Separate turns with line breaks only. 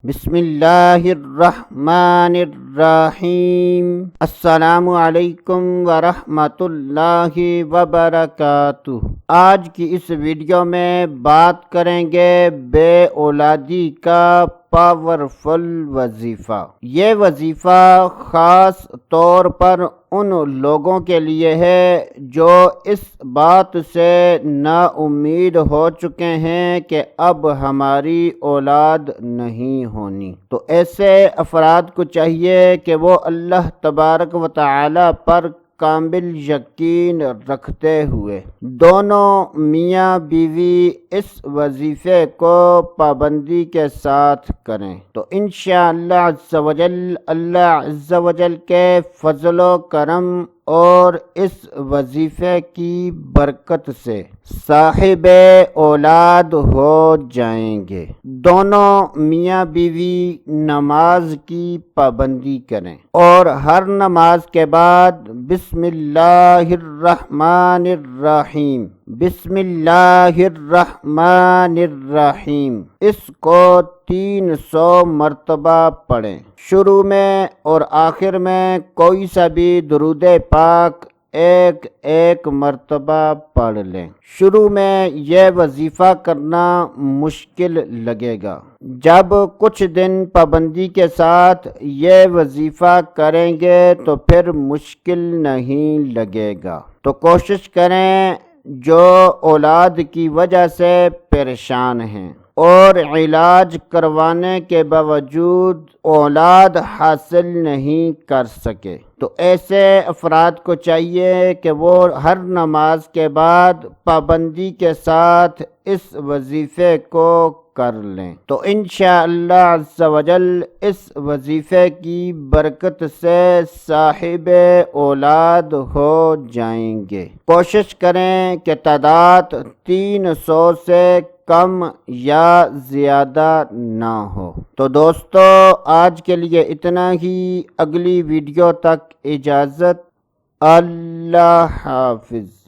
بسم اللہ الرحمن الرحیم۔ السلام علیکم ورحمۃ اللہ وبرکاتہ۔ آج کی اس ویڈیو میں بات کریں گے بے اولادی کا پاورفل وظیفہ۔ یہ وظیفہ خاص طور پر ان لوگوں کے لیے ہے جو اس بات سے نا امید ہو چکے ہیں کہ اب ہماری اولاد نہیں ہونی۔ تو ایسے افراد کو چاہیے کہ وہ اللہ تبارک و تعالی پر کامل یقین رکھتے ہوئے دونوں میاں بیوی اس وظیفے کو پابندی کے ساتھ کریں، تو انشاءاللہ عز و جل اللہ عز و جل کے فضل و کرم اور اس وظیفے کی برکت سے صاحب اولاد ہو جائیں گے۔ دونوں میاں بیوی نماز کی پابندی کریں اور ہر نماز کے بعد بسم اللہ الرحمن الرحیم بسم اللہ الرحمن الرحیم اس کو 300 مرتبہ پڑھیں۔ شروع میں اور آخر میں کوئی سا بھی درود پاک ایک مرتبہ پڑھ لیں۔ شروع میں یہ وظیفہ کرنا مشکل لگے گا، جب کچھ دن پابندی کے ساتھ یہ وظیفہ کریں گے تو پھر مشکل نہیں لگے گا۔ تو کوشش کریں جو اولاد کی وجہ سے پریشان ہیں اور علاج کروانے کے باوجود اولاد حاصل نہیں کر سکے، تو ایسے افراد کو چاہیے کہ وہ ہر نماز کے بعد پابندی کے ساتھ اس وظیفے کو کر لیں، تو انشاءاللہ عز و جل اس وظیفے کی برکت سے صاحب اولاد ہو جائیں گے۔ کوشش کریں کہ تعداد 300 سے کم یا زیادہ نہ ہو۔ تو دوستو آج کے لیے اتنا ہی، اگلی ویڈیو تک اجازت، اللہ حافظ۔